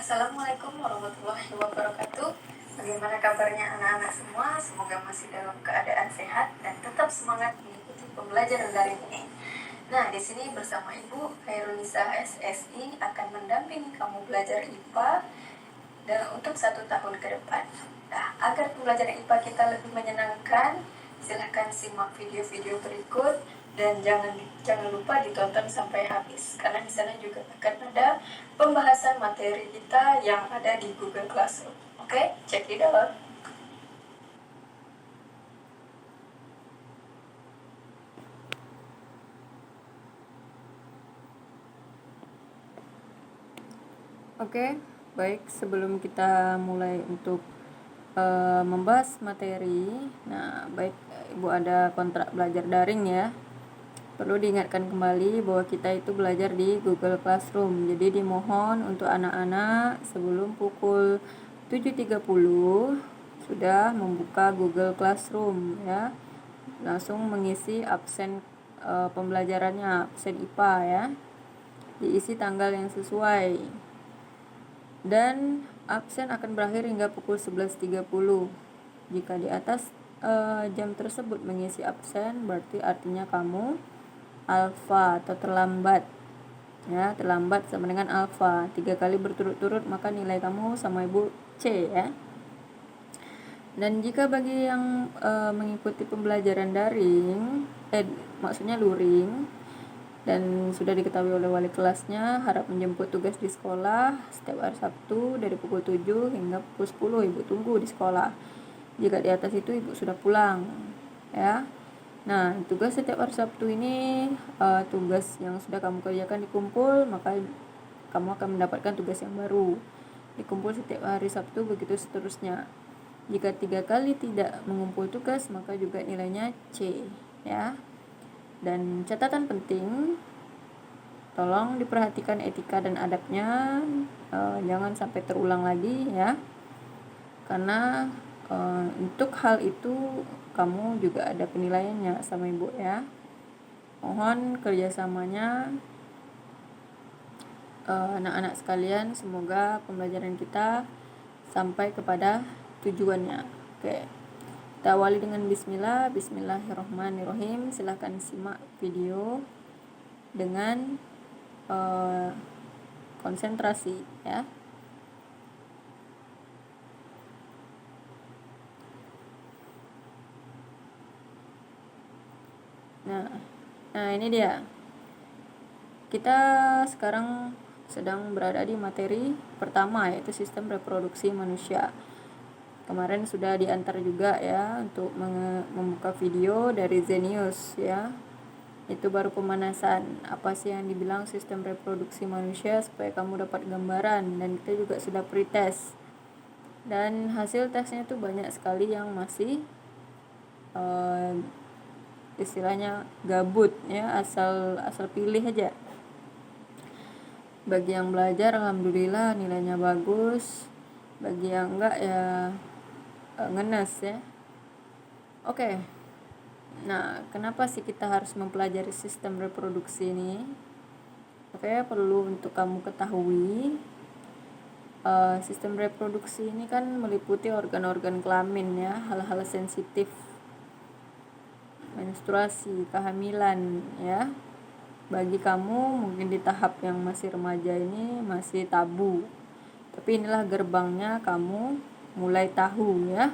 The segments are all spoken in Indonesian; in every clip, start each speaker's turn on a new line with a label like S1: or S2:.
S1: Assalamualaikum warahmatullahi wabarakatuh. Bagaimana kabarnya anak-anak semua? Semoga masih dalam keadaan sehat dan tetap semangat mengikuti pembelajaran daring ini. Nah, di sini bersama Ibu Khairunisa SSI akan mendampingi kamu belajar IPA dan untuk 1 tahun ke depan. Nah, agar pembelajaran IPA kita lebih menyenangkan, silahkan simak video-video berikut dan jangan lupa ditonton sampai habis, karena di sana juga akan ada pembahasan materi kita yang ada di Google Classroom. Oke, check it out.
S2: Oke, baik, sebelum kita mulai untuk membahas materi, nah baik, Ibu ada kontrak belajar daring ya. Perlu diingatkan kembali bahwa kita itu belajar di Google Classroom. Jadi dimohon untuk anak-anak sebelum pukul 7.30 sudah membuka Google Classroom ya. Langsung mengisi absen pembelajarannya, absen IPA ya. Diisi tanggal yang sesuai. Dan absen akan berakhir hingga pukul 11.30. Jika di atas jam tersebut mengisi absen, berarti artinya kamu alfa atau terlambat ya. Terlambat sama dengan alfa. 3 kali berturut-turut maka nilai kamu sama Ibu C ya. Dan jika bagi yang mengikuti pembelajaran daring, maksudnya luring, dan sudah diketahui oleh wali kelasnya harap menjemput tugas di sekolah setiap hari Sabtu dari pukul 7 hingga pukul 10 Ibu tunggu di sekolah. Jika di atas itu Ibu sudah pulang ya. Nah, tugas setiap hari Sabtu ini tugas yang sudah kamu kerjakan dikumpul, maka kamu akan mendapatkan tugas yang baru. Dikumpul setiap hari Sabtu, begitu seterusnya. Jika 3 kali tidak mengumpul tugas, maka juga nilainya C ya. Dan catatan penting, tolong diperhatikan etika dan adabnya, jangan sampai terulang lagi ya. Karena untuk hal itu kamu juga ada penilaiannya sama Ibu ya. Mohon kerjasamanya anak-anak sekalian, semoga pembelajaran kita sampai kepada tujuannya. Oke. Kita awali dengan bismillah. Bismillahirrahmanirrahim. Silahkan simak video dengan konsentrasi ya. Nah ini dia. Kita sekarang sedang berada di materi pertama, yaitu sistem reproduksi manusia. Kemarin sudah diantar juga ya untuk membuka video dari Zenius ya. Itu baru pemanasan apa sih yang dibilang sistem reproduksi manusia, supaya kamu dapat gambaran. Dan kita juga sudah pretest, dan hasil tesnya itu banyak sekali yang masih istilahnya gabut ya, asal pilih aja. Bagi yang belajar alhamdulillah nilainya bagus, bagi yang enggak ya ngenes ya. Oke. Nah, kenapa sih kita harus mempelajari sistem reproduksi ini? Oke, perlu untuk kamu ketahui, sistem reproduksi ini kan meliputi organ-organ kelamin ya, hal-hal sensitif, menstruasi, kehamilan ya. Bagi kamu mungkin di tahap yang masih remaja ini masih tabu, tapi inilah gerbangnya kamu mulai tahu ya,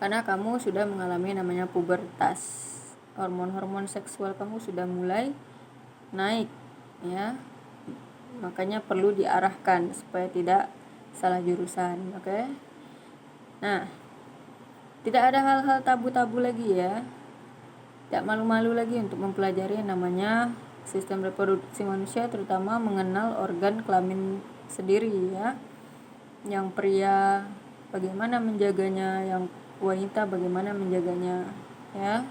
S2: karena kamu sudah mengalami namanya pubertas. Hormon-hormon seksual kamu sudah mulai naik ya, makanya perlu diarahkan supaya tidak salah jurusan. Oke. Nah, tidak ada hal-hal tabu-tabu lagi ya, tidak malu-malu lagi untuk mempelajari yang namanya sistem reproduksi manusia, terutama mengenal organ kelamin sendiri ya. Yang pria bagaimana menjaganya, yang wanita bagaimana menjaganya ya.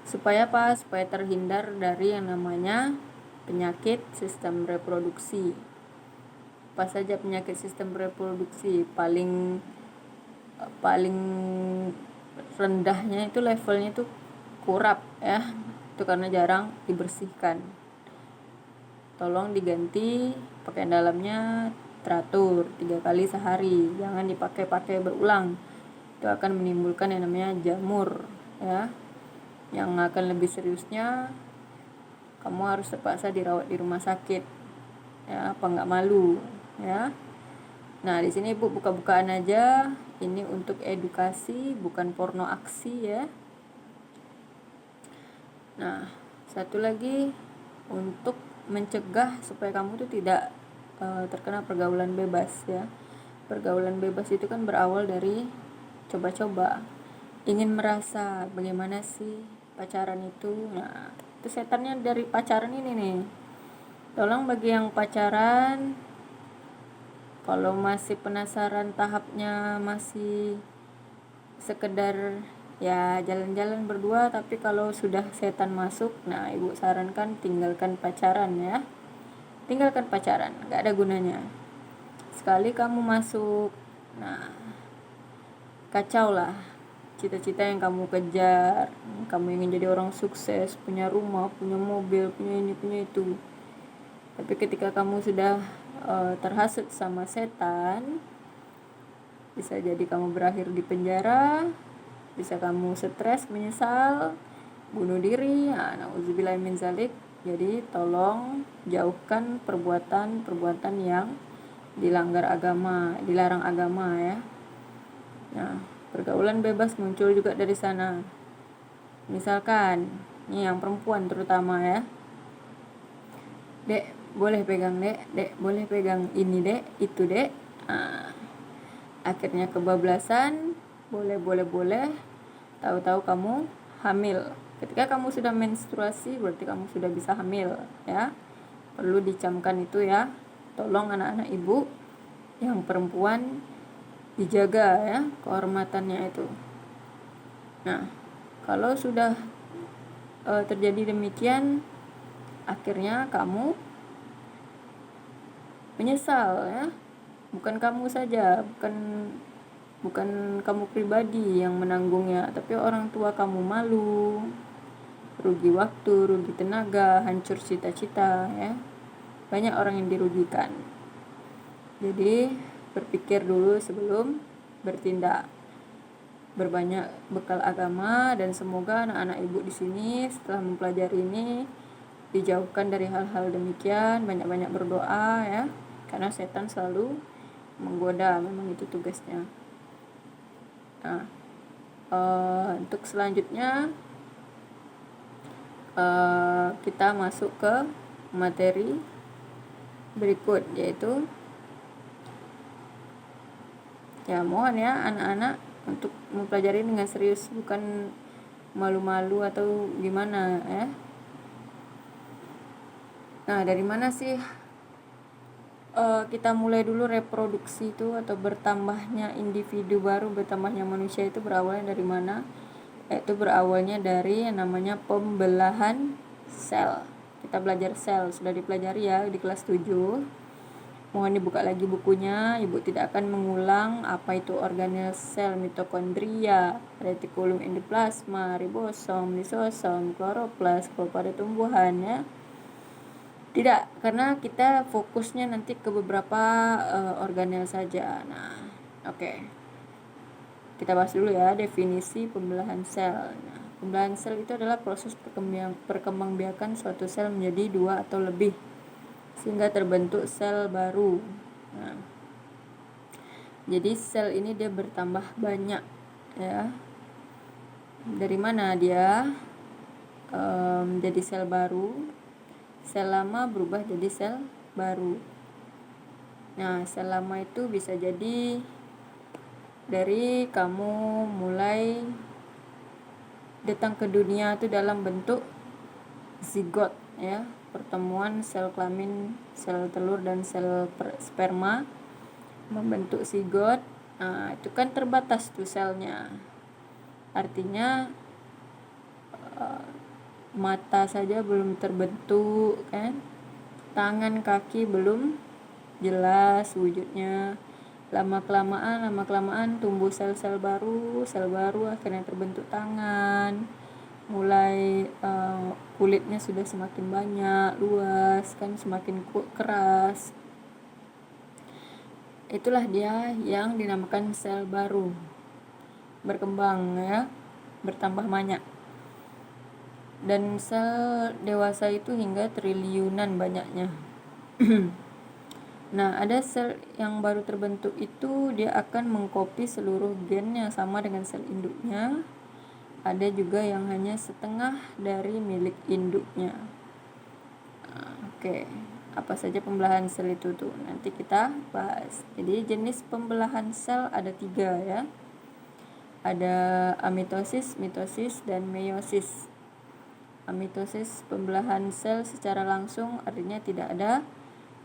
S2: Supaya apa? Supaya terhindar dari yang namanya penyakit sistem reproduksi. Apa saja penyakit sistem reproduksi? Paling rendahnya itu levelnya itu kurap ya. Itu karena jarang dibersihkan. tolong diganti pakaian dalamnya teratur 3 kali sehari, jangan dipakai berulang, itu akan menimbulkan yang namanya jamur ya. Yang akan lebih seriusnya, kamu harus terpaksa dirawat di rumah sakit ya, apa nggak malu ya. Nah, di sini Ibu buka-bukaan aja, ini untuk edukasi, bukan porno aksi ya. Nah, satu lagi untuk mencegah supaya kamu tuh tidak terkena pergaulan bebas ya. Pergaulan bebas itu kan berawal dari coba-coba, ingin merasa bagaimana sih pacaran itu. Nah, itu setannya dari pacaran ini nih. Tolong bagi yang pacaran, kalau masih penasaran, tahapnya masih sekedar ya jalan-jalan berdua, tapi kalau sudah setan masuk, nah Ibu sarankan tinggalkan pacaran ya. Tinggalkan pacaran, gak ada gunanya. Sekali kamu masuk, nah kacau lah cita-cita yang kamu kejar. Kamu ingin jadi orang sukses, punya rumah, punya mobil, punya ini, punya itu. Tapi ketika kamu sudah terhasut sama setan, bisa jadi kamu berakhir di penjara, bisa kamu stres, menyesal, bunuh diri. Nauzubillah min zalik. Jadi tolong jauhkan perbuatan-perbuatan yang dilanggar agama, dilarang agama ya. Nah, pergaulan bebas muncul juga dari sana. Misalkan, ini yang perempuan terutama ya. Dek, boleh pegang dek, dek boleh pegang ini dek, itu dek. Akhirnya kebablasan, boleh, tahu-tahu kamu hamil. Ketika kamu sudah menstruasi, berarti kamu sudah bisa hamil ya. Perlu dicamkan itu ya. Tolong anak-anak Ibu yang perempuan dijaga ya kehormatannya itu. Nah, kalau sudah terjadi demikian, akhirnya kamu menyesal ya. Bukan kamu saja, bukan kamu pribadi yang menanggungnya, tapi orang tua kamu malu, rugi waktu, rugi tenaga, hancur cita-cita ya. Banyak orang yang dirugikan. Jadi berpikir dulu sebelum bertindak. Berbanyak bekal agama, dan semoga anak-anak Ibu di sini setelah mempelajari ini dijauhkan dari hal-hal demikian. Banyak-banyak berdoa ya, karena setan selalu menggoda, memang itu tugasnya. Nah, untuk selanjutnya kita masuk ke materi berikut, yaitu ya mohon ya anak-anak untuk mempelajari dengan serius, bukan malu-malu atau gimana ya. Nah, dari mana sih kita mulai dulu reproduksi itu, atau bertambahnya individu baru, bertambahnya manusia itu berawalnya dari mana? Yaitu berawalnya dari yang namanya pembelahan sel. Kita belajar sel, sudah dipelajari ya di kelas 7. Mohon dibuka lagi bukunya. Ibu tidak akan mengulang apa itu organel sel, mitokondria, retikulum endoplasma, ribosom, lisosom, kloroplas, kalau pada tumbuhan ya. Tidak, karena kita fokusnya nanti ke beberapa organel saja. Nah, oke. Kita bahas dulu ya definisi pembelahan sel. Nah, pembelahan sel itu adalah proses perkembangbiakan suatu sel menjadi 2 atau lebih sehingga terbentuk sel baru. Nah, jadi sel ini dia bertambah banyak ya. Dari mana dia jadi sel baru? Sel lama berubah jadi sel baru. Nah, sel lama itu bisa jadi dari kamu mulai datang ke dunia itu dalam bentuk zigot ya, pertemuan sel kelamin, sel telur dan sel sperma membentuk zigot. Nah, itu kan terbatas tuh selnya. Artinya mata saja belum terbentuk kan, tangan kaki belum jelas wujudnya. Lama kelamaan tumbuh sel-sel baru akhirnya terbentuk tangan, mulai kulitnya sudah semakin banyak, luas kan, semakin keras. Itulah dia yang dinamakan sel baru, berkembang ya, bertambah banyak. Dan sel dewasa itu hingga triliunan banyaknya. Nah, ada sel yang baru terbentuk itu dia akan mengcopy seluruh gen yang sama dengan sel induknya. Ada juga yang hanya setengah dari milik induknya. Oke, apa saja pembelahan sel itu tuh? Nanti kita bahas. Jadi jenis pembelahan sel ada 3 ya. Ada amitosis, mitosis, dan meiosis. Amitosis pembelahan sel secara langsung, artinya tidak ada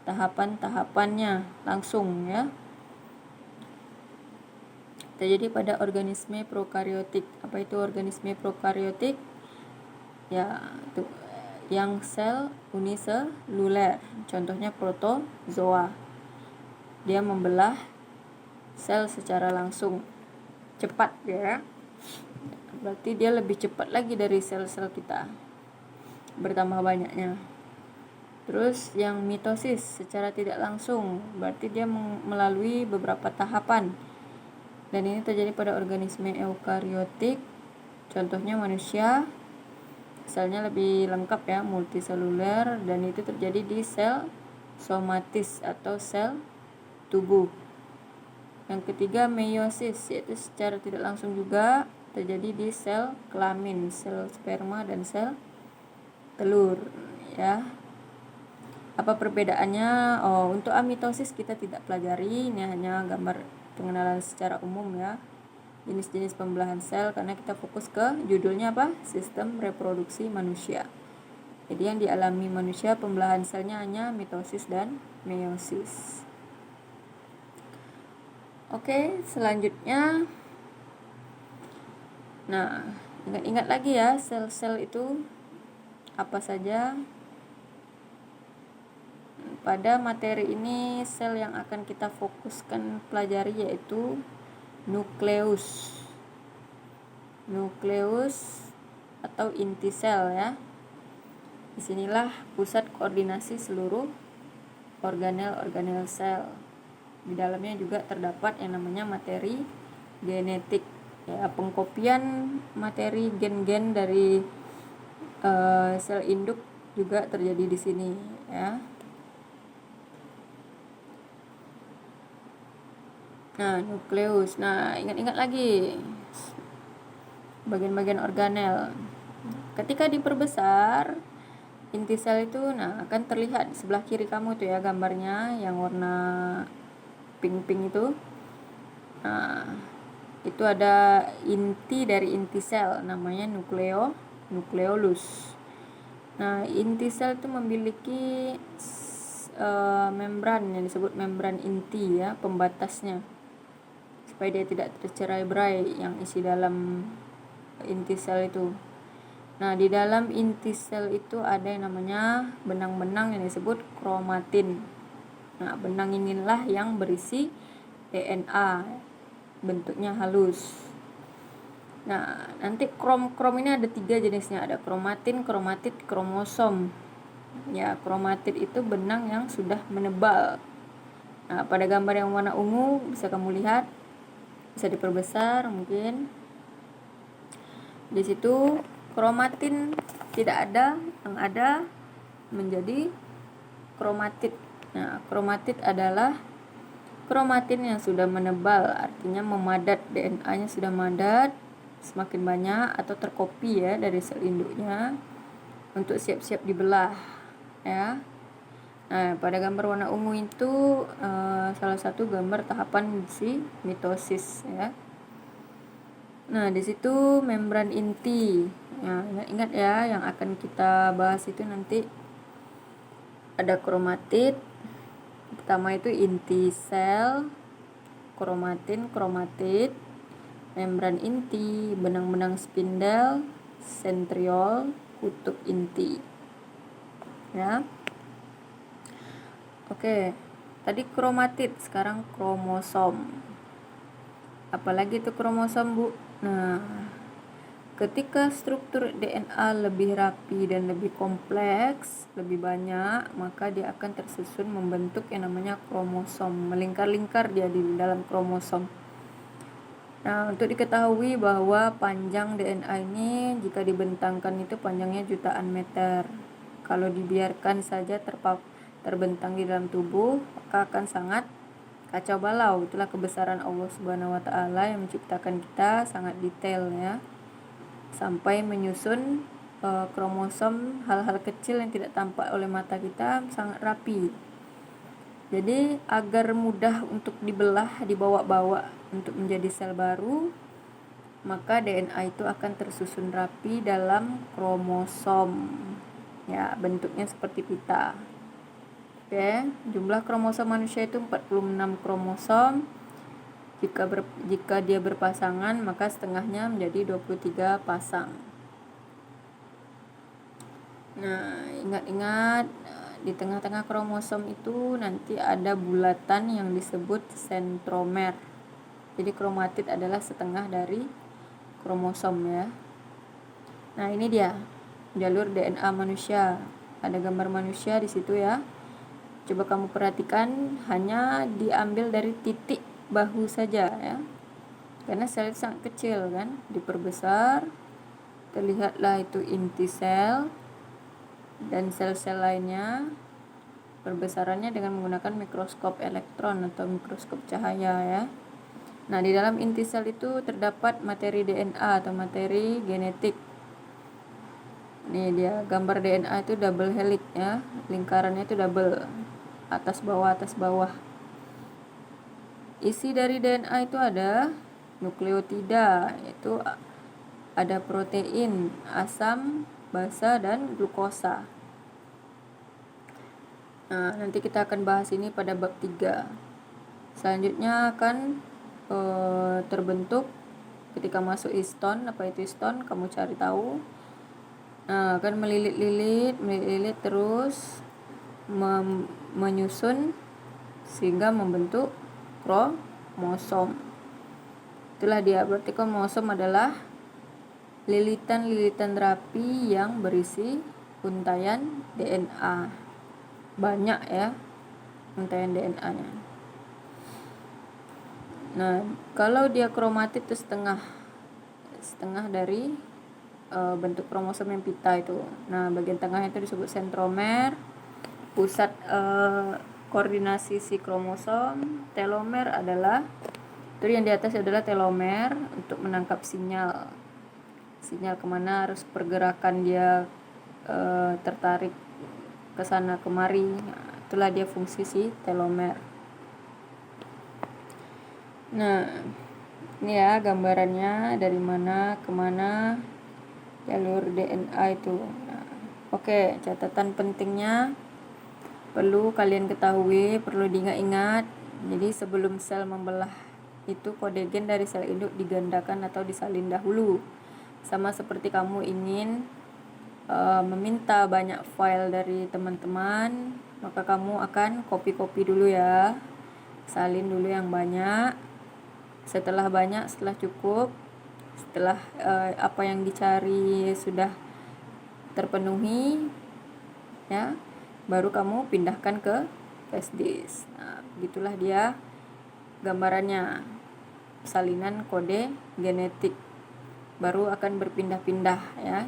S2: tahapan-tahapannya langsung ya. Terjadi pada organisme prokariotik. Apa itu organisme prokariotik? Ya, itu yang sel uniseluler. Contohnya protozoa. Dia membelah sel secara langsung. Cepat ya. Berarti dia lebih cepat lagi dari sel-sel kita. Bertambah banyaknya. Terus yang mitosis secara tidak langsung, berarti dia melalui beberapa tahapan. Dan ini terjadi pada organisme eukariotik. Contohnya manusia, selnya lebih lengkap ya, multiseluler, dan itu terjadi di sel somatis atau sel tubuh. Yang ketiga meiosis, yaitu secara tidak langsung juga terjadi di sel kelamin, sel sperma dan sel telur ya. Apa perbedaannya? Untuk amitosis kita tidak pelajari, ini hanya gambar pengenalan secara umum ya, jenis-jenis pembelahan sel, karena kita fokus ke judulnya apa? Sistem reproduksi manusia. Jadi yang dialami manusia pembelahan selnya hanya mitosis dan meiosis. Oke, selanjutnya, nah ingat-ingat lagi ya, sel-sel itu apa saja. Pada materi ini sel yang akan kita fokuskan pelajari yaitu nukleus. Nukleus atau inti sel ya. Disinilah pusat koordinasi seluruh organel-organel sel. Di dalamnya juga terdapat yang namanya materi genetik ya, pengkopian materi gen-gen dari sel induk juga terjadi di sini ya. Nah, nukleus. Nah, ingat-ingat lagi bagian-bagian organel. Ketika diperbesar, inti sel itu akan terlihat di sebelah kiri kamu tuh ya, gambarnya yang warna pink-pink itu. Nah, itu ada inti dari inti sel, namanya nukleolus. Nah, inti sel itu memiliki membran yang disebut membran inti ya, pembatasnya, supaya dia tidak tercerai-berai yang isi dalam inti sel itu. Nah, di dalam inti sel itu ada yang namanya benang-benang yang disebut kromatin. Nah, benang inilah yang berisi DNA, bentuknya halus. Nah, nanti krom ini ada 3 jenisnya, ada kromatin, kromatid, kromosom. Ya, kromatid itu benang yang sudah menebal. Nah, pada gambar yang warna ungu bisa kamu lihat, bisa diperbesar mungkin. Di situ kromatin tidak ada, yang ada menjadi kromatid. Nah, kromatid adalah kromatin yang sudah menebal, artinya memadat, DNA-nya sudah madat, semakin banyak atau terkopi ya dari sel induknya untuk siap-siap dibelah ya. Nah, pada gambar warna ungu itu salah satu gambar tahapan si mitosis ya. Nah, di situ membran inti. Nah, ingat ya, yang akan kita bahas itu nanti ada kromatid. Pertama itu inti sel, kromatin, kromatid, membran inti, benang-benang spindel, sentriol, kutub inti. Ya. Oke, tadi kromatid, sekarang kromosom. Apalagi itu kromosom, Bu? Nah, Ketika struktur DNA lebih rapi dan lebih kompleks, lebih banyak, maka dia akan tersusun membentuk yang namanya kromosom, melingkar-lingkar dia di dalam kromosom. Nah, untuk diketahui bahwa panjang DNA ini jika dibentangkan itu panjangnya jutaan meter. Kalau dibiarkan saja terbentang di dalam tubuh, maka akan sangat kacau balau. Itulah kebesaran Allah Subhanahu wa taala yang menciptakan kita sangat detail ya. Sampai menyusun kromosom hal-hal kecil yang tidak tampak oleh mata kita sangat rapi. Jadi agar mudah untuk dibelah, dibawa-bawa untuk menjadi sel baru, maka DNA itu akan tersusun rapi dalam kromosom. Ya, bentuknya seperti pita. Oke, jumlah kromosom manusia itu 46 kromosom. Jika dia berpasangan, maka setengahnya menjadi 23 pasang. Nah, ingat-ingat di tengah-tengah kromosom itu nanti ada bulatan yang disebut sentromer. Jadi kromatid adalah setengah dari kromosom ya. Nah, ini dia jalur DNA manusia. Ada gambar manusia di situ ya. Coba kamu perhatikan, hanya diambil dari titik bahu saja ya, karena sel sangat kecil kan. Diperbesar, terlihatlah itu inti sel dan sel-sel lainnya. Perbesarannya dengan menggunakan mikroskop elektron atau mikroskop cahaya ya. Nah, di dalam inti sel itu terdapat materi DNA atau materi genetik. Nih dia gambar DNA itu double helix ya, lingkarannya itu double, atas bawah. Isi dari DNA itu ada nukleotida, yaitu ada protein, asam, basa, dan glukosa. Nah, nanti kita akan bahas ini pada bab 3. Selanjutnya akan terbentuk ketika masuk histon. Apa itu histon? Kamu cari tahu. Nah, akan melilit terus menyusun sehingga membentuk kromosom. Itulah dia, berarti kromosom adalah lilitan-lilitan rapi yang berisi untaian DNA. Banyak ya untaian DNA-nya. Nah, kalau dia kromatid itu setengah dari bentuk kromosom yang pita itu. Nah, bagian tengahnya itu disebut sentromer, pusat koordinasi si kromosom. Telomer adalah itu yang di atas adalah telomer untuk menangkap sinyal kemana harus pergerakan dia tertarik ke sana kemari. Nah, itulah dia fungsi si telomer. Nah, ini ya gambarannya dari mana kemana jalur DNA itu. Nah, oke, catatan pentingnya perlu kalian ketahui, perlu diingat-ingat. Jadi sebelum sel membelah itu kode gen dari sel induk digandakan atau disalin dahulu. Sama seperti kamu ingin meminta banyak file dari teman-teman, maka kamu akan copy dulu ya, salin dulu yang banyak. Setelah cukup, setelah apa yang dicari sudah terpenuhi ya, baru kamu pindahkan ke flash disk. Nah, begitulah dia gambarannya, salinan kode genetik. Baru akan berpindah-pindah ya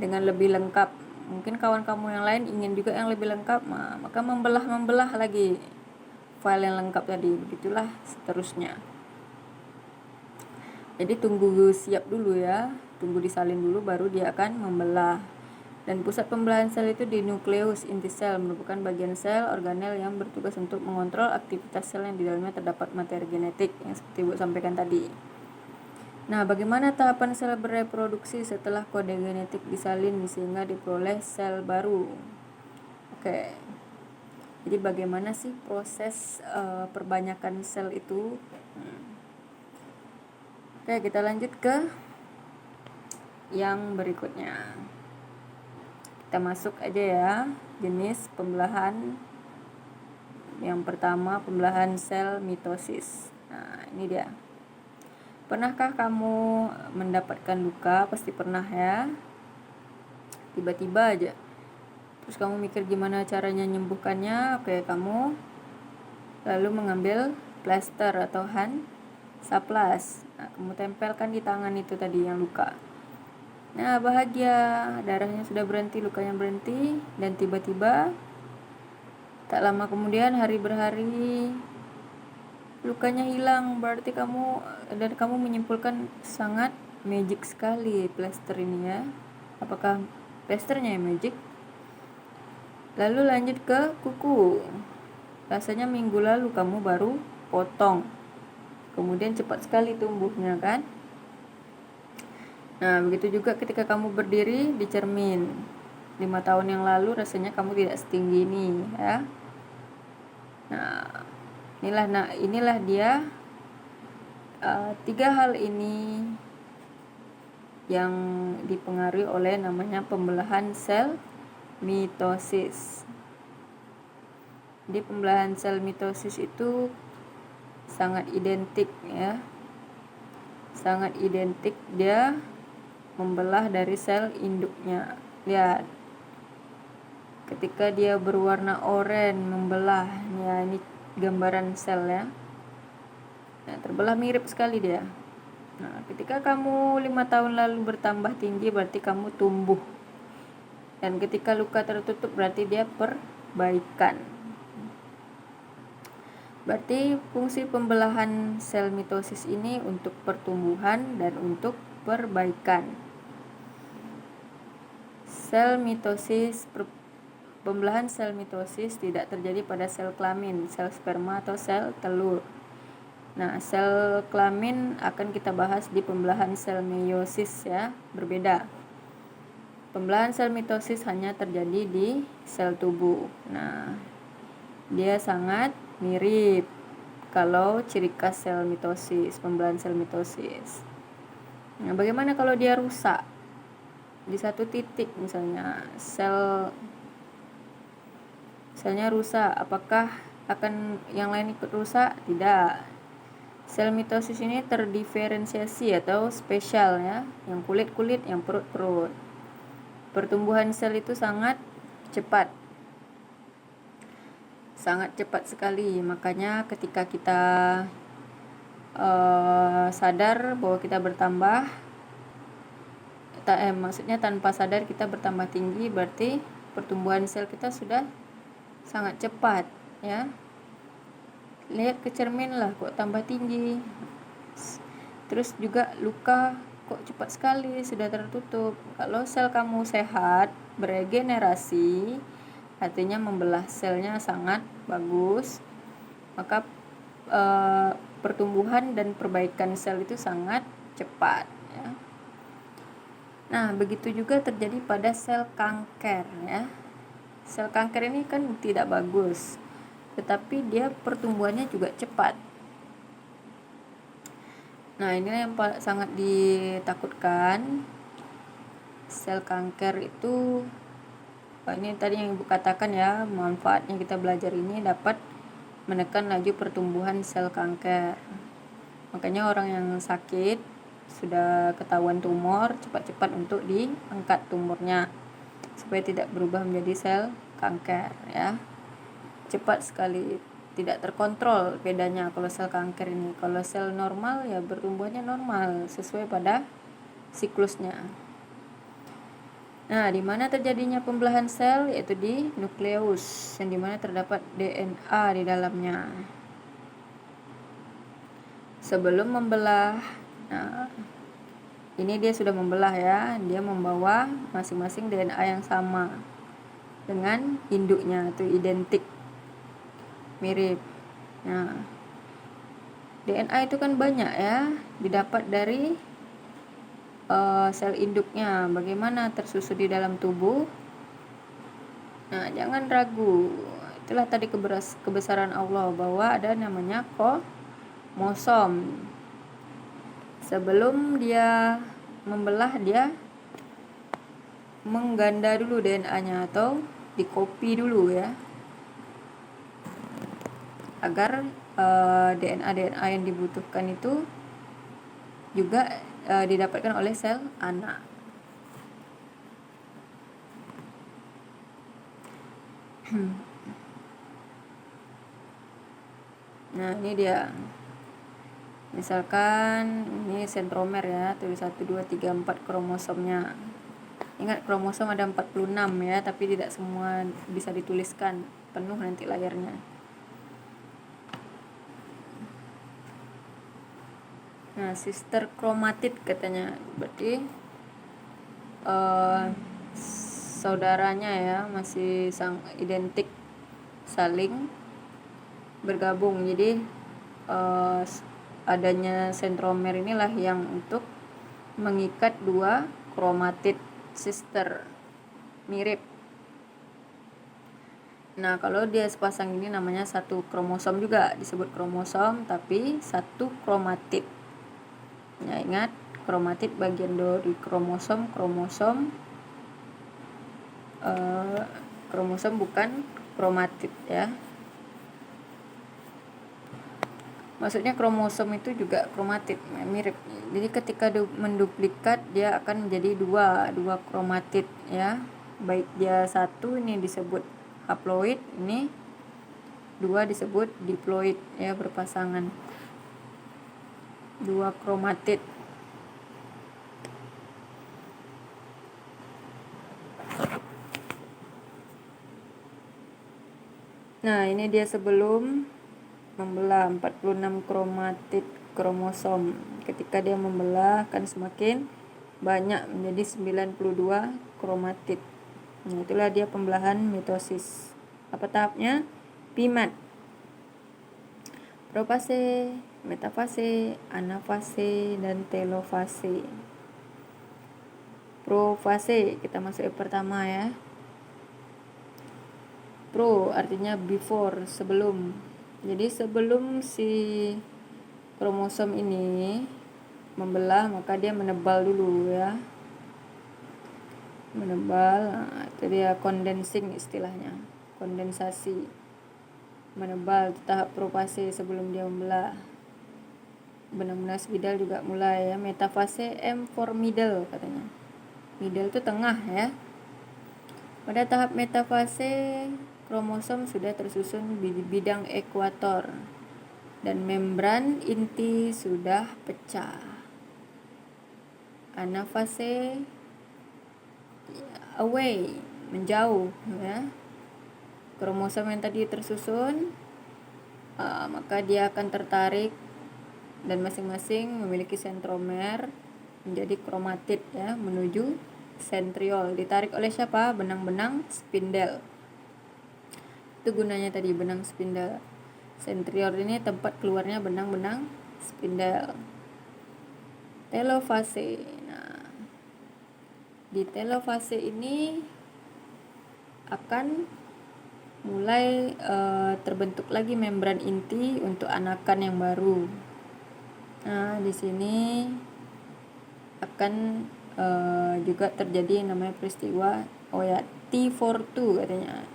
S2: dengan lebih lengkap. Mungkin kawan kamu yang lain ingin juga yang lebih lengkap, maka membelah lagi file yang lengkap tadi. Begitulah seterusnya. Jadi tunggu siap dulu ya, tunggu disalin dulu baru dia akan membelah. Dan pusat pembelahan sel itu di nukleus inti sel, merupakan bagian sel organel yang bertugas untuk mengontrol aktivitas sel yang di dalamnya terdapat materi genetik yang seperti Ibu sampaikan tadi. Nah, bagaimana tahapan sel bereproduksi setelah kode genetik disalin sehingga diperoleh sel baru? Oke. Jadi bagaimana sih proses perbanyakan sel itu? Oke, kita lanjut ke yang berikutnya. Kita masuk aja ya, jenis pembelahan. Yang pertama, pembelahan sel mitosis. Nah, ini dia. Pernahkah kamu mendapatkan luka? Pasti pernah ya. Tiba-tiba aja. Terus kamu mikir gimana caranya menyembuhkannya? Oke, kamu lalu mengambil plester atau hand saplas. Nah, kamu tempelkan di tangan itu tadi yang luka. Nah, bahagia, darahnya sudah berhenti, lukanya berhenti, dan tiba-tiba tak lama kemudian, hari berhari, lukanya hilang. Berarti kamu menyimpulkan sangat magic sekali plester ini ya. Apakah plesternya yang magic? Lalu lanjut ke kuku. Rasanya minggu lalu kamu baru potong, kemudian cepat sekali tumbuhnya kan. Nah, begitu juga ketika kamu berdiri di cermin. 5 tahun yang lalu rasanya kamu tidak setinggi ini ya. Nah, inilah dia 3 hal ini yang dipengaruhi oleh namanya pembelahan sel mitosis. Jadi pembelahan sel mitosis itu sangat identik ya. Sangat identik, dia membelah dari sel induknya. Lihat. Ketika dia berwarna oranye membelah, ya ini gambaran sel ya. Nah, terbelah mirip sekali dia. Nah, ketika kamu 5 tahun lalu bertambah tinggi, berarti kamu tumbuh. Dan ketika luka tertutup, berarti dia perbaikan. Berarti fungsi pembelahan sel mitosis ini untuk pertumbuhan dan untuk perbaikan. Pembelahan sel mitosis tidak terjadi pada sel kelamin, sel sperma atau sel telur. Nah, sel kelamin akan kita bahas di pembelahan sel meiosis ya, berbeda. Pembelahan sel mitosis hanya terjadi di sel tubuh. Nah, dia sangat mirip kalau ciri khas sel mitosis, pembelahan sel mitosis. Nah, bagaimana kalau dia rusak? Di satu titik misalnya selnya rusak, apakah akan yang lain ikut rusak? Tidak. Sel mitosis ini terdiferensiasi atau spesial ya, yang kulit-kulit, yang perut-perut. Pertumbuhan sel itu sangat cepat. Sangat cepat sekali. Makanya ketika kita sadar bahwa kita bertambah, maksudnya tanpa sadar kita bertambah tinggi, berarti pertumbuhan sel kita sudah sangat cepat ya. Lihat ke cermin lah, kok tambah tinggi. Terus juga luka kok cepat sekali sudah tertutup. Kalau sel kamu sehat, beregenerasi, artinya membelah selnya sangat bagus, maka pertumbuhan dan perbaikan sel itu sangat cepat ya. Nah, begitu juga terjadi pada sel kanker ya. Sel kanker ini kan tidak bagus, tetapi dia pertumbuhannya juga cepat. Nah, ini yang sangat ditakutkan. Sel kanker itu, ini tadi yang Ibu katakan ya, manfaatnya kita belajar ini dapat menekan laju pertumbuhan sel kanker. Makanya orang yang sakit sudah ketahuan tumor, cepat-cepat untuk diangkat tumornya supaya tidak berubah menjadi sel kanker ya. Cepat sekali, tidak terkontrol bedanya kalau sel kanker ini. Kalau sel normal ya bertumbuhnya normal sesuai pada siklusnya. Nah, di mana terjadinya pembelahan sel? Yaitu di nukleus, yang dimana terdapat DNA di dalamnya. Sebelum membelah, nah ini dia sudah membelah ya, dia membawa masing-masing DNA yang sama dengan induknya, itu identik, mirip. Nah, DNA itu kan banyak ya, didapat dari sel induknya. Bagaimana tersusun di dalam tubuh? Nah, jangan ragu. Itulah tadi kebesaran Allah bahwa ada namanya kromosom. Sebelum dia membelah, dia mengganda dulu DNA-nya atau dikopi dulu ya, agar DNA yang dibutuhkan itu juga didapatkan oleh sel anak. Nah, ini dia. Misalkan ini sentromer ya, tulis 1, 2, 3, 4 kromosomnya. Ingat kromosom ada 46 ya, tapi tidak semua bisa dituliskan, penuh nanti layarnya. Nah, sister kromatid katanya, berarti saudaranya ya, masih identik, saling bergabung. Jadi adanya sentromer inilah yang untuk mengikat dua kromatid sister mirip. Nah, kalau dia sepasang ini namanya satu kromosom, juga disebut kromosom, tapi satu kromatid. Ya, ingat, kromatid bagian dari kromosom bukan kromatid ya. Maksudnya kromosom itu juga kromatid, mirip. Jadi ketika menduplikat dia akan menjadi dua kromatid ya. Baik dia satu ini disebut haploid, ini dua disebut diploid ya, berpasangan. Dua kromatid. Nah, ini dia sebelum membelah 46 kromatid kromosom. Ketika dia membelah kan semakin banyak menjadi 92 kromatid. Nah, itulah dia pembelahan mitosis. Apa tahapnya? Primat, profase, metafase, anafase, dan telofase. Profase, kita masuk yang pertama ya. Pro artinya before, sebelum. Jadi sebelum si kromosom ini membelah, maka dia menebal dulu ya. Menebal, nah, itu dia condensing istilahnya, kondensasi. Menebal, tahap profase sebelum dia membelah. Benang-benang spidal juga mulai ya. Metafase, M for middle katanya. Middle itu tengah ya. Pada tahap metafase, kromosom sudah tersusun di bidang ekuator dan membran inti sudah pecah. Anafase, away, menjauh ya. Kromosom yang tadi tersusun, maka dia akan tertarik dan masing-masing memiliki sentromer menjadi kromatid ya, menuju sentriol. Ditarik oleh siapa? Benang-benang spindel. Itu gunanya tadi, benang spindel. Sentriol ini tempat keluarnya benang-benang spindel. Telofase. Nah, di telofase ini akan mulai terbentuk lagi membran inti untuk anakan yang baru. Nah, di sini akan juga terjadi namanya peristiwa T42 katanya.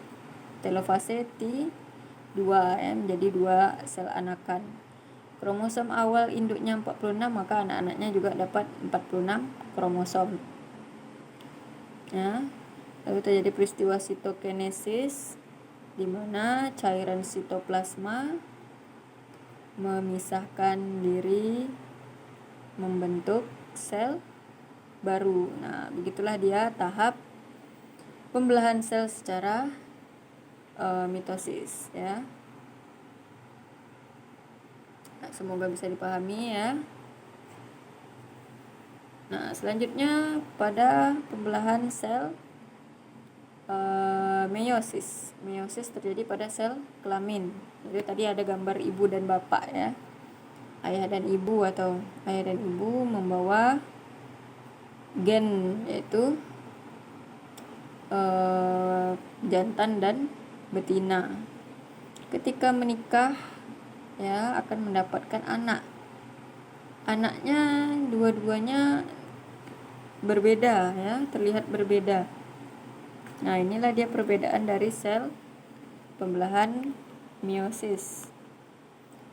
S2: Telofase T2 ya, menjadi 2 sel anakan. Kromosom awal induknya 46, maka anak-anaknya juga dapat 46 kromosom. Ya. Lalu terjadi peristiwa sitokinesis, di mana cairan sitoplasma memisahkan diri membentuk sel baru. Nah, begitulah dia tahap pembelahan sel secara mitosis ya. Nah, semoga bisa dipahami ya. Nah, selanjutnya pada pembelahan sel meiosis. Meiosis terjadi pada sel kelamin. Jadi tadi ada gambar ibu dan bapak ya. Ayah dan ibu atau ayah dan ibu membawa gen, yaitu jantan dan betina. Ketika menikah ya akan mendapatkan anak. Anaknya dua-duanya berbeda ya, terlihat berbeda. Nah, inilah dia perbedaan dari sel pembelahan meiosis.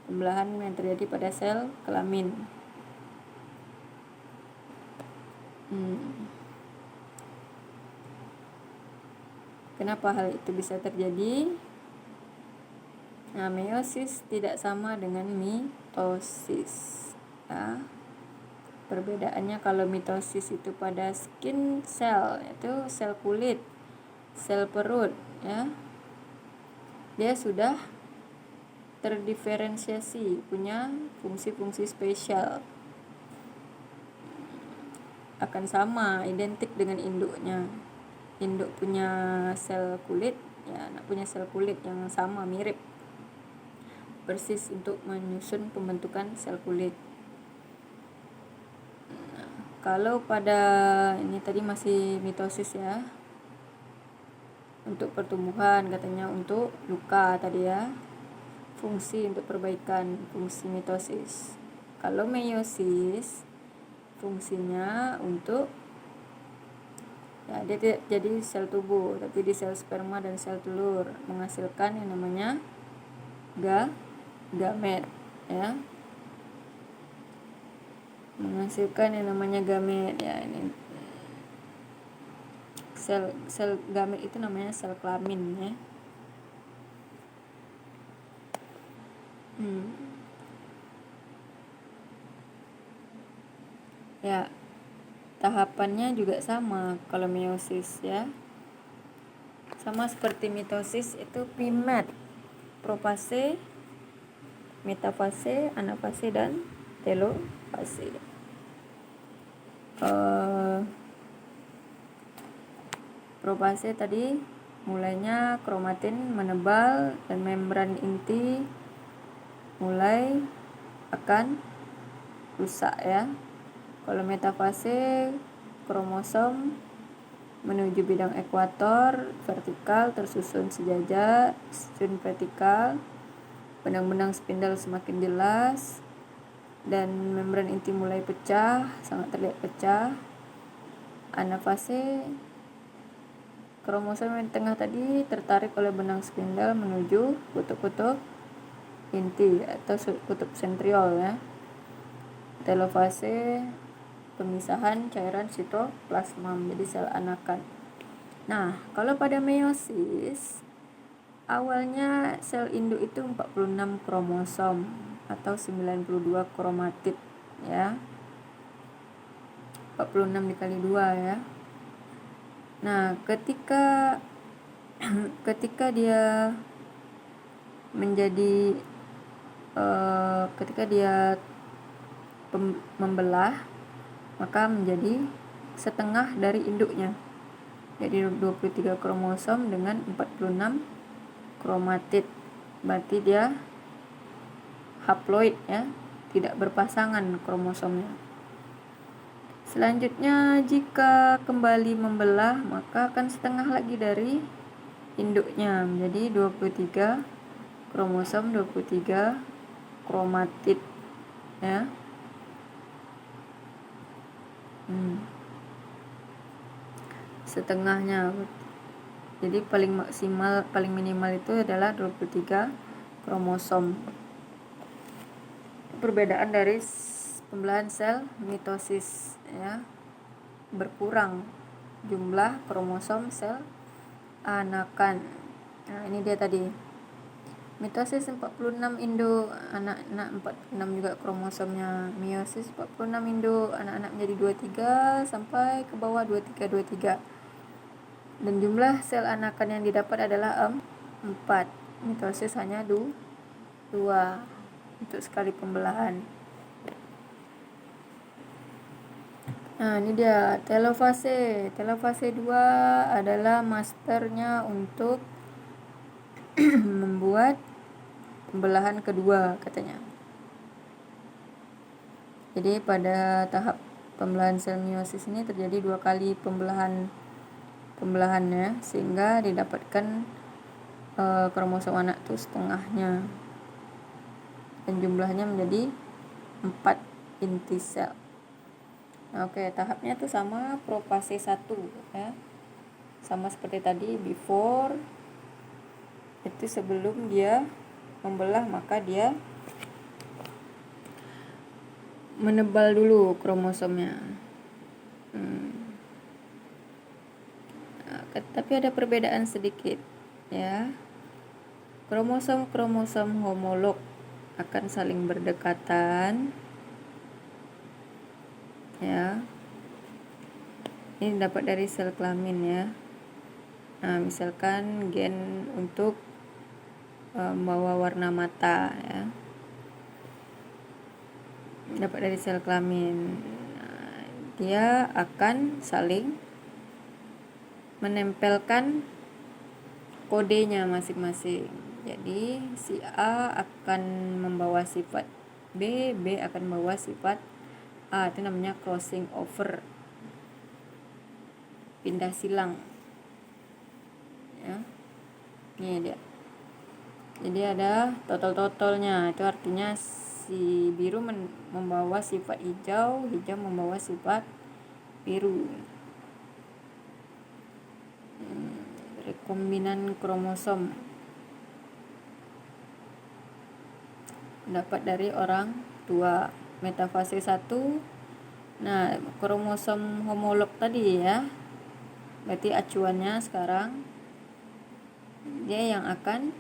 S2: Pembelahan yang terjadi pada sel kelamin. Kenapa hal itu bisa terjadi? Nah, meiosis tidak sama dengan mitosis. Ya. Perbedaannya kalau mitosis itu pada skin cell, itu sel kulit, sel perut, ya. Dia sudah terdiferensiasi, punya fungsi-fungsi spesial. Akan sama, identik dengan induknya. Induk punya sel kulit, ya anak punya sel kulit yang sama, mirip, persis untuk menyusun pembentukan sel kulit. Nah, kalau pada ini tadi masih mitosis ya, untuk pertumbuhan katanya, untuk luka tadi ya, fungsi untuk perbaikan, fungsi mitosis. Kalau meiosis fungsinya untuk ya, dia tidak jadi sel tubuh, tapi di sel sperma dan sel telur menghasilkan yang namanya gamet, ya. Menghasilkan yang namanya gamet, ya. Ini sel gamet itu namanya sel kelamin, ya. Ya, tahapannya juga sama kalau meiosis ya. Sama seperti mitosis itu primat, profase, metafase, anafase, dan telofase. Profase tadi mulainya kromatin menebal dan membran inti mulai akan rusak ya. Kalau metafase, kromosom menuju bidang ekuator vertikal tersusun sejajar, susun vertikal, benang-benang spindel semakin jelas, dan membran inti mulai pecah, sangat terlihat pecah. Anafase, kromosom yang tengah tadi tertarik oleh benang spindel menuju kutub-kutub inti atau kutub sentriol ya. Telofase, pemisahan cairan sitoplasma menjadi sel anakan. Nah, kalau pada meiosis awalnya sel induk itu 46 kromosom atau 92 kromatid ya. 46 dikali 2 ya. Nah, ketika dia menjadi ketika dia membelah, maka menjadi setengah dari induknya. Jadi 23 kromosom dengan 46 kromatid. Berarti dia haploid ya, tidak berpasangan kromosomnya. Selanjutnya jika kembali membelah, maka akan setengah lagi dari induknya menjadi 23 kromosom, 23 kromatid ya. Setengahnya. Jadi paling minimal itu adalah 23 kromosom. Perbedaan dari pembelahan sel mitosis ya. Berkurang jumlah kromosom sel anakan. Nah, ini dia tadi. Mitosis 46 induk, anak-anak 46 juga kromosomnya. Meiosis 46 induk, anak-anak menjadi 23 sampai ke bawah 23. Dan jumlah sel anakan yang didapat adalah 4. Mitosis hanya 2 untuk sekali pembelahan. Nah, ini dia telofase. Telofase 2 adalah masternya untuk membuat pembelahan kedua katanya. Jadi pada tahap pembelahan sel meiosis ini terjadi 2 kali pembelahannya sehingga didapatkan kromosom anak itu setengahnya dan jumlahnya menjadi 4 inti sel. Nah, oke, tahapnya itu sama profase 1 ya. Sama seperti tadi before, itu sebelum dia membelah maka dia menebal dulu kromosomnya. Tapi ada perbedaan sedikit ya. Kromosom homolog akan saling berdekatan ya. Ini dapat dari sel kelamin ya. Nah, misalkan gen untuk membawa warna mata ya, dapat dari sel kelamin. Nah, dia akan saling menempelkan kodenya masing-masing. Jadi si A akan membawa sifat B, B akan membawa sifat A. Itu namanya crossing over, pindah silang ya. Ini dia. Jadi ada total-totalnya. Itu artinya si biru membawa sifat hijau, hijau membawa sifat biru. Rekombinan kromosom dapat dari orang tua. Metafase 1. Nah, kromosom homolog tadi ya, berarti acuannya sekarang dia yang akan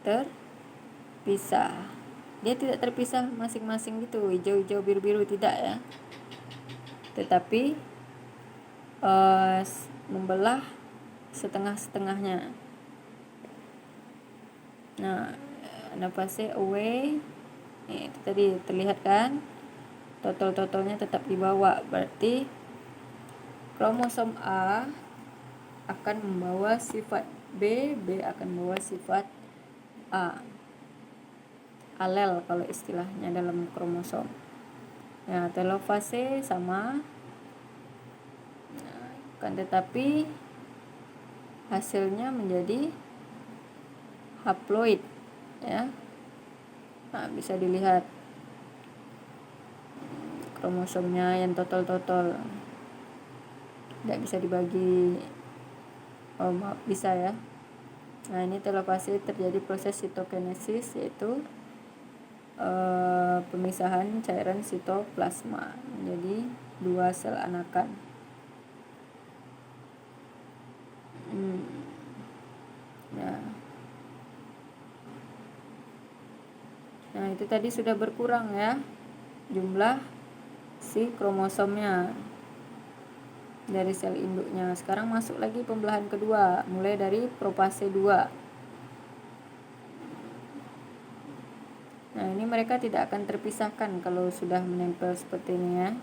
S2: terpisah. Dia tidak terpisah masing-masing gitu, hijau-hijau, biru-biru, tidak ya, tetapi membelah setengah-setengahnya. Nah, fase away itu tadi terlihat kan, total-totalnya tetap dibawa, berarti kromosom A akan membawa sifat B, B akan membawa sifat A. Alel kalau istilahnya dalam kromosom. Nah, telofase sama. Nah, kan tetapi hasilnya menjadi haploid ya. Nah, bisa dilihat kromosomnya yang total tidak bisa dibagi. Oh, maaf, bisa ya. Nah, ini telofase terjadi proses sitokinesis, yaitu pemisahan cairan sitoplasma menjadi 2 sel anakan. Ya. Nah, itu tadi sudah berkurang ya jumlah si kromosomnya dari sel induknya. Sekarang masuk lagi pembelahan kedua, mulai dari profase 2. Nah, ini mereka tidak akan terpisahkan kalau sudah menempel seperti ini ya.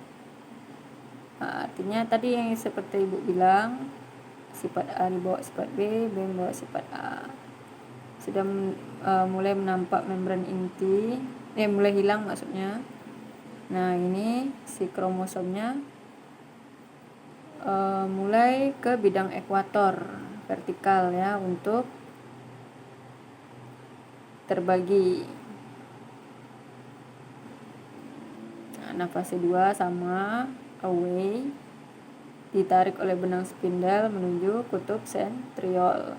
S2: Nah, artinya tadi yang seperti Ibu bilang, sifat A dibawa sifat B, B membawa sifat A. Sudah mulai menampak membran inti, mulai hilang maksudnya. Nah, ini si kromosomnya mulai ke bidang ekuator vertikal ya, untuk terbagi. Nah, fase 2 sama away, ditarik oleh benang spindel menuju kutub sentriol.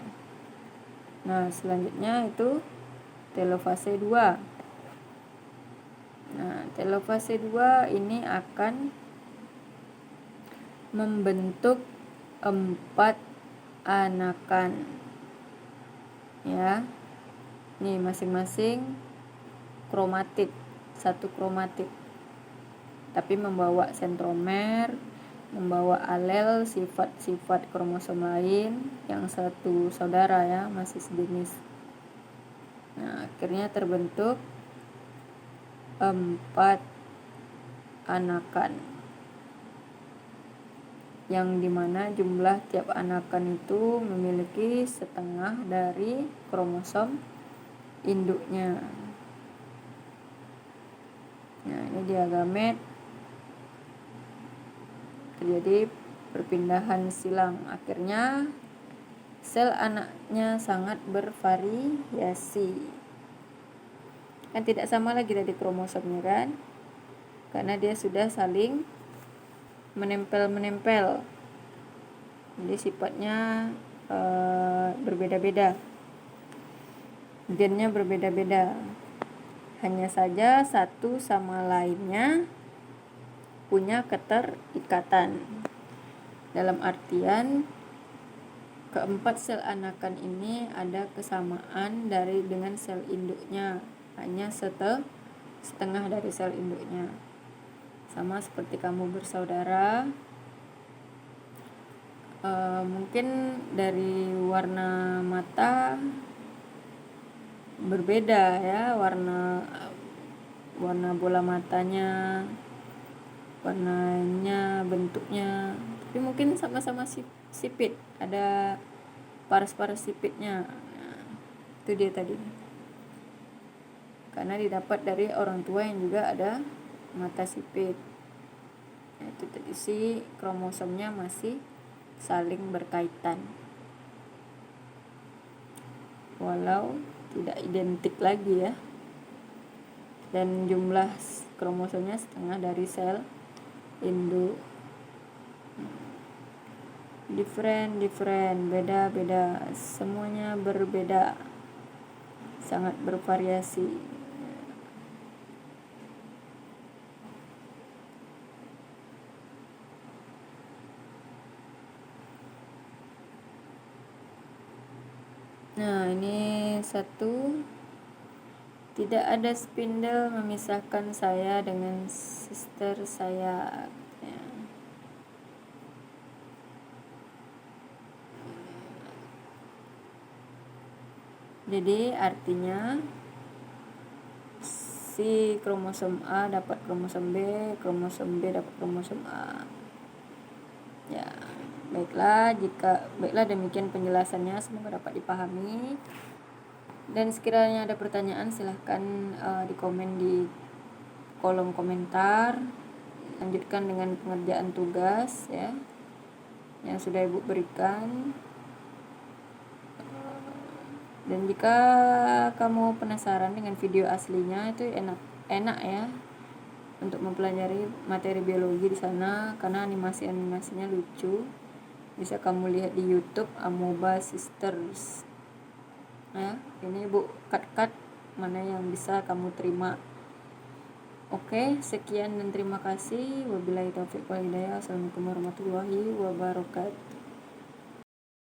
S2: Nah, selanjutnya itu telofase 2. Nah, telofase 2 ini akan membentuk 4 anakan ya. Nih masing-masing kromatid, satu kromatid, tapi membawa sentromer, membawa alel sifat-sifat kromosom lain yang satu saudara ya, masih sejenis. Nah, akhirnya terbentuk 4 anakan, yang dimana jumlah tiap anakan itu memiliki setengah dari kromosom induknya. Nah, ini dia gamet, terjadi perpindahan silang. Akhirnya sel anaknya sangat bervariasi. Kan tidak sama lagi tadi kromosomnya kan, karena dia sudah saling menempel. Jadi sifatnya berbeda-beda, gennya berbeda-beda, hanya saja satu sama lainnya punya keterikatan. Dalam artian keempat sel anakan ini ada kesamaan dengan sel induknya, hanya setengah dari sel induknya. Sama seperti kamu bersaudara, mungkin dari warna mata berbeda ya, warna bola matanya, warnanya, bentuknya, tapi mungkin sama-sama sipit, ada paras-paras sipitnya. Nah, itu dia tadi, karena didapat dari orang tua yang juga ada mata sipit. Nah, itu tadi si kromosomnya masih saling berkaitan walau tidak identik lagi ya, dan jumlah kromosomnya setengah dari sel induk. Different, beda-beda, semuanya berbeda, sangat bervariasi. Nah, ini satu. Tidak ada spindle memisahkan saya dengan sister saya. Ya. Jadi artinya si kromosom A dapat kromosom B dapat kromosom A. Ya, baiklah demikian penjelasannya, semoga dapat dipahami. Dan sekiranya ada pertanyaan silahkan di komen di kolom komentar. Lanjutkan dengan pengerjaan tugas ya yang sudah Ibu berikan. Dan jika kamu penasaran dengan video aslinya, itu enak ya untuk mempelajari materi biologi di sana, karena animasinya lucu. Bisa kamu lihat di YouTube Amoeba Sisters. Ya, ini Ibu cut mana yang bisa kamu terima. Oke, sekian dan terima kasih. Wabillahi taufiq wal hidayah. Assalamualaikum warahmatullahi wabarakatuh.